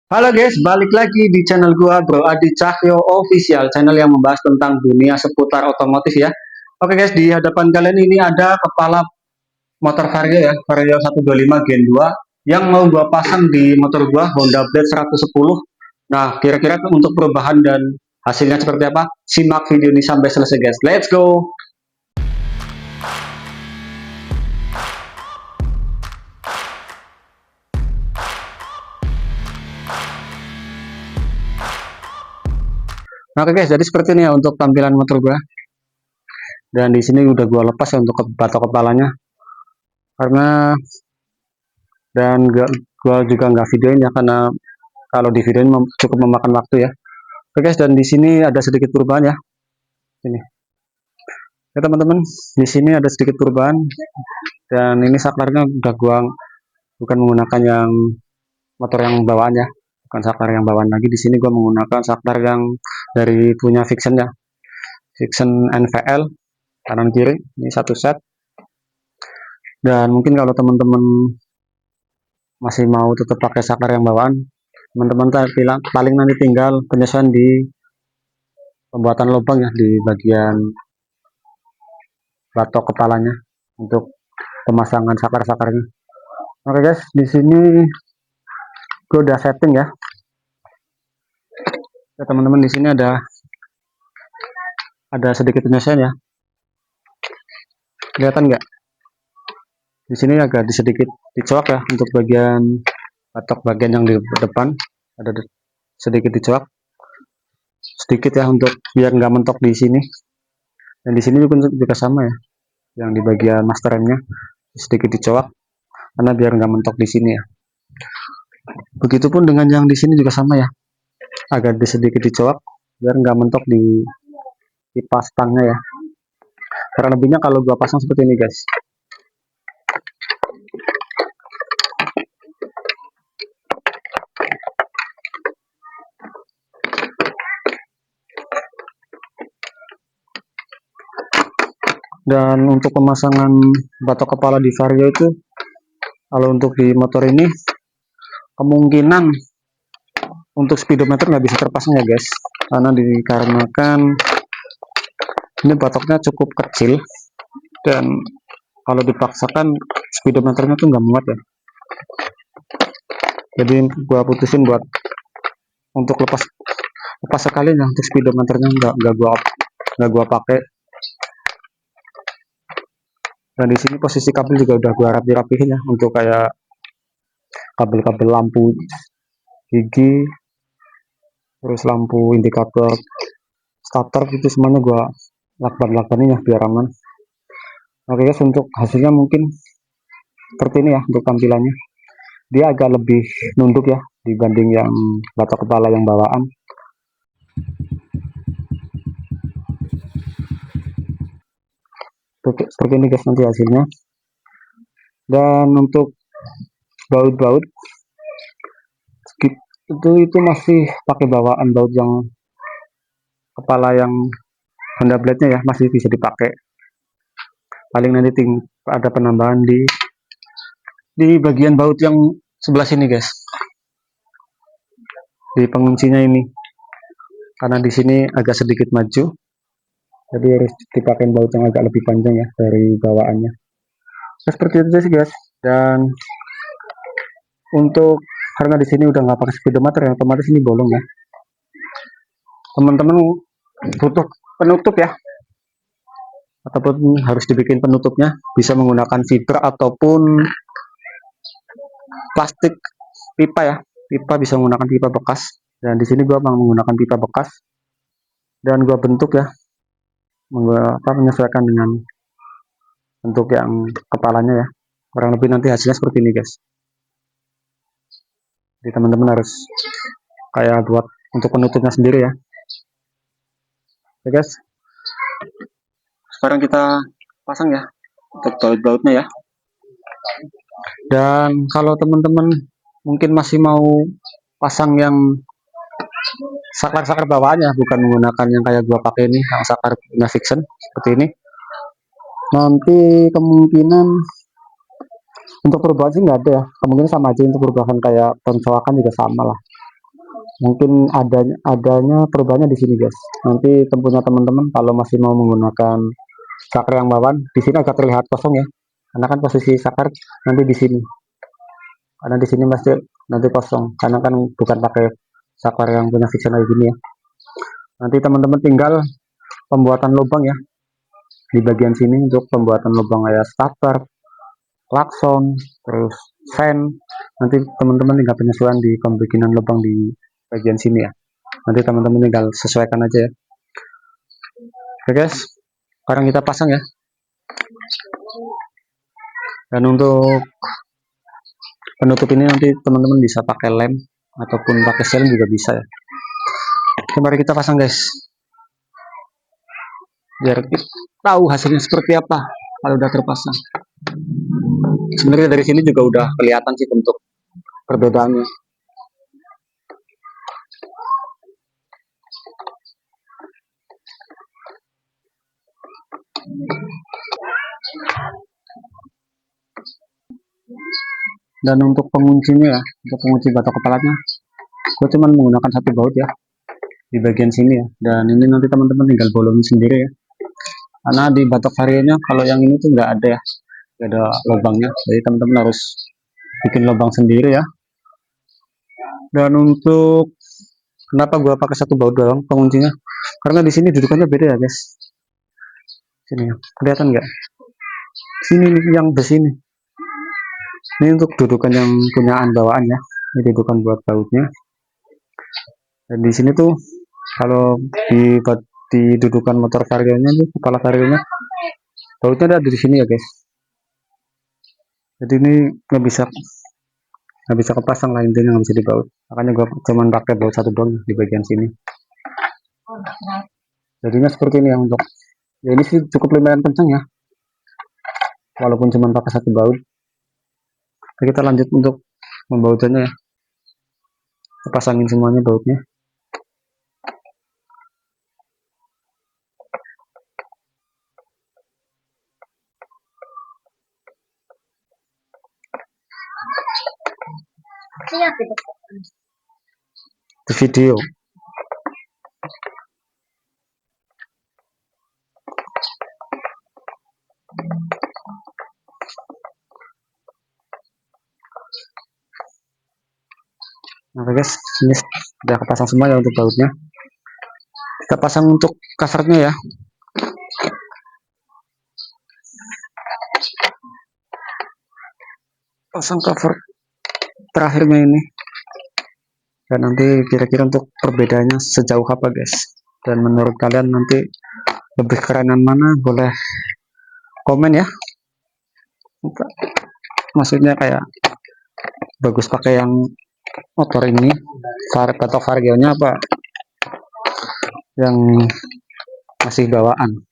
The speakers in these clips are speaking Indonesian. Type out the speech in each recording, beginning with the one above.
Halo guys, balik lagi di channel gua Bro Adi Cahyo Official, channel yang membahas tentang dunia seputar otomotif ya. Oke guys, di hadapan kalian ini ada kepala motor Vario ya, Vario 125 Gen 2 yang mau gua pasang di motor gua Honda Blade 110. Nah, kira-kira untuk perubahan dan hasilnya seperti apa? Simak video ini sampai selesai guys. Let's go. Nah, oke guys, jadi seperti ini ya untuk tampilan motor gua. Dan di sini udah gua lepas ya untuk batok kepalanya karena gua juga nggak videoin ya karena kalau di videoin cukup memakan waktu ya. Oke guys, dan di sini ada sedikit perubahan ya. Ini. Ya teman-teman, di sini ada sedikit perubahan dan ini saklarnya udah gua bukan menggunakan yang motor yang bawaan ya. Bukan saklar yang bawaan lagi. Di sini gua menggunakan saklar yang dari punya Vixen ya. Vixen NVL kanan kiri. Ini satu set. Dan mungkin kalau teman-teman masih mau tetap pakai saklar yang bawaan, teman-teman paling nanti tinggal penyesuaian di pembuatan lubang ya di bagian batok kepalanya untuk pemasangan saklar-sakarnya. Oke guys, di sini gue udah setting ya. Ya teman-teman, di sini ada sedikit penyesuaian ya. Kelihatan nggak? Di sini agak sedikit dicoak ya untuk bagian batok bagian yang di depan ada sedikit dicoak sedikit ya untuk biar nggak mentok di sini. Dan di sini juga sama ya, yang di bagian master remnya sedikit dicoak karena biar nggak mentok di sini ya. Begitupun dengan yang di sini juga sama ya, agak sedikit dicoak biar nggak mentok di pipa stangnya ya. Karena lebihnya kalau gua pasang seperti ini guys. Dan untuk pemasangan batok kepala di Vario itu, kalau untuk di motor ini kemungkinan untuk speedometer nggak bisa terpasang ya guys, karena dikarenakan ini batoknya cukup kecil dan kalau dipaksakan speedometernya tuh nggak muat ya. Jadi gua putusin buat untuk lepas sekali ya untuk speedometernya nggak gua pakai. Dan di sini posisi kabel juga udah gua rapihin ya untuk kayak kabel-kabel lampu gigi, terus lampu indikator starter itu semuanya gua lakban-lakbanin ya biar aman. Oke guys, untuk hasilnya mungkin seperti ini ya untuk tampilannya. Dia agak lebih nunduk ya dibanding yang batok kepala yang bawaan. Seperti ini guys nanti hasilnya. Dan untuk baut-baut itu masih pakai bawaan baut yang kepala yang Honda Blade-nya ya, masih bisa dipakai. Paling nanti ada penambahan di bagian baut yang sebelah sini guys, di penguncinya ini, karena di sini agak sedikit maju, jadi harus dipakai baut yang agak lebih panjang ya dari bawaannya. Nah, seperti itu sih guys. Dan untuk karena di sini udah nggak pakai speedometer ya, otomatis ini bolong ya. Teman-teman butuh penutup ya, ataupun harus dibikin penutupnya, bisa menggunakan fiber ataupun plastik pipa ya. Pipa bisa menggunakan pipa bekas. Dan di sini gua menggunakan pipa bekas dan gua bentuk ya, menyesuaikan dengan bentuk yang kepalanya ya. Kurang lebih nanti hasilnya seperti ini guys. Jadi teman-teman harus kayak buat untuk penutupnya sendiri ya. Oke guys, sekarang kita pasang ya untuk baut-bautnya ya. Dan kalau teman-teman mungkin masih mau pasang yang saklar-saklar bawaannya, bukan menggunakan yang kayak gua pakai ini, yang saklar punya Vixen seperti ini, nanti kemungkinan untuk perubahan sih nggak ada ya, kemungkinan sama aja untuk perubahan kayak pencolokan juga sama lah. Mungkin adanya perubahannya di sini guys. Nanti tentunya teman-teman kalau masih mau menggunakan saklar yang bawaan, di sini agak terlihat kosong ya, karena kan posisi saklar nanti di sini, karena di sini masih nanti kosong, karena kan bukan pakai saklar yang punya fiction kayak gini ya. Nanti teman-teman tinggal pembuatan lubang ya di bagian sini, untuk pembuatan lubang kayak starter, klakson, terus fan. Nanti teman-teman tinggal penyesuaian di pembikinan lubang di bagian sini ya. Nanti teman-teman tinggal sesuaikan aja ya. Oke guys, sekarang kita pasang ya. Dan untuk penutup ini nanti teman-teman bisa pakai lem ataupun pakai sel juga bisa ya. Oke, mari kita pasang guys, biar kita tahu hasilnya seperti apa kalau udah terpasang. Sebenarnya dari sini juga udah kelihatan sih bentuk perbedaannya. Dan untuk penguncinya ya, untuk pengunci batok kepalanya, gue cuma menggunakan satu baut ya di bagian sini ya. Dan ini nanti teman-teman tinggal bolongin sendiri ya, karena di batok varionya kalau yang ini tuh nggak ada ya, nggak ada lubangnya, jadi teman-teman harus bikin lubang sendiri ya. Dan untuk kenapa gue pakai satu baut doang penguncinya, karena di sini dudukannya beda ya guys. Sini ya, kelihatan nggak? Sini nih yang besi ini. Ini untuk dudukan yang punyaan bawaan ya. Ini dudukan buat bautnya. Dan di sini tuh kalau di dudukan motor varionya nih, kepala varionya, bautnya ada di sini ya guys. Jadi ini nggak bisa kepasang lah, intinya nggak bisa dibaut. Makanya gue cuma pakai baut satu doang di bagian sini. Jadinya seperti ini ya. Untuk ya ini sih cukup lumayan kencang ya, walaupun cuma pakai satu baut. Oke, kita lanjut untuk membautnya ya. Kita pasangin semuanya bautnya. Di video. Nah guys, ini sudah kepasang semua ya untuk bautnya. Kita pasang untuk covernya ya. Pasang cover terakhirnya ini. Dan nanti kira-kira untuk perbedaannya sejauh apa guys. Dan menurut kalian nanti lebih kerenan mana, boleh komen ya. Maksudnya kayak bagus pakai yang motor ini batok varionya apa yang masih bawaan.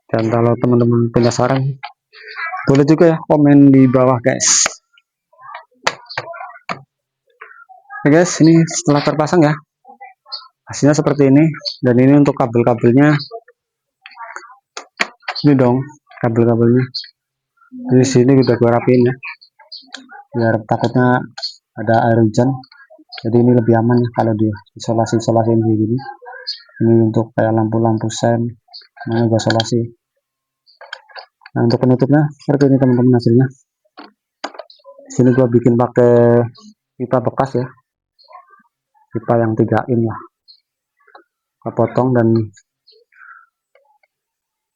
Dan kalau teman-teman punya saran, boleh juga ya komen di bawah guys. Oke guys, ini setelah terpasang ya, hasilnya seperti ini. Dan ini untuk kabel-kabelnya, ini dong kabel-kabelnya di sini udah gue rapiin ya, biar takutnya ada air hujan. Jadi ini lebih aman ya kalau di isolasi-isolasiin kayak gini. Ini untuk kayak lampu-lampu sen, nah gue isolasi. Nah untuk penutupnya seperti ini teman-teman hasilnya. Sini gue bikin pakai pipa bekas ya, pipa yang 3 in lah. Gue potong dan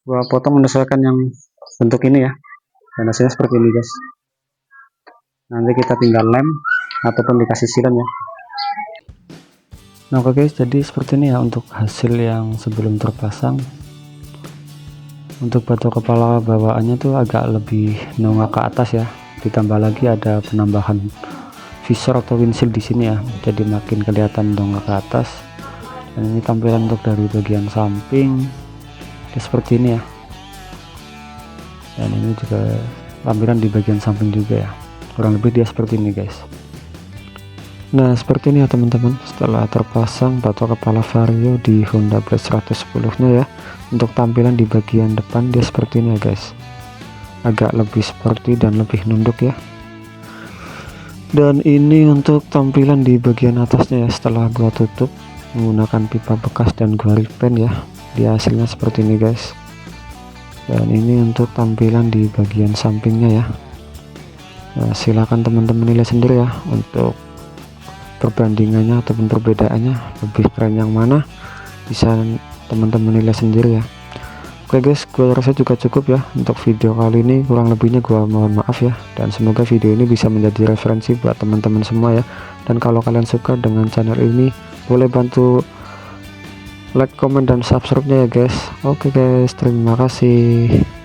gue potong menyesuaikan yang bentuk ini ya. Dan hasilnya seperti ini guys. Nanti kita tinggal lem ataupun dikasih siram ya. Nah oke guys, jadi seperti ini ya untuk hasil yang sebelum terpasang. Untuk batok kepala bawaannya tuh agak lebih nongak ke atas ya, ditambah lagi ada penambahan visor atau windshield di sini ya, jadi makin kelihatan nongak ke atas. Dan ini tampilan untuk dari bagian samping ya, seperti ini ya. Dan ini juga tampilan di bagian samping juga ya, kurang lebih dia seperti ini guys. Nah seperti ini ya teman-teman, setelah terpasang batok kepala vario di Honda Blade 110 nya ya, untuk tampilan di bagian depan dia seperti ini ya guys, agak lebih sporty dan lebih nunduk ya. Dan ini untuk tampilan di bagian atasnya ya, setelah gua tutup menggunakan pipa bekas dan gua repaint ya, dia hasilnya seperti ini guys. Dan ini untuk tampilan di bagian sampingnya ya. Nah, silakan teman-teman nilai sendiri ya untuk perbandingannya ataupun perbedaannya, lebih keren yang mana bisa teman-teman nilai sendiri ya. Oke guys, gue rasa juga cukup ya untuk video kali ini, kurang lebihnya gue mohon maaf ya, dan semoga video ini bisa menjadi referensi buat teman-teman semua ya. Dan kalau kalian suka dengan channel ini, boleh bantu like, comment, dan subscribe nya ya guys. Oke guys, terima kasih.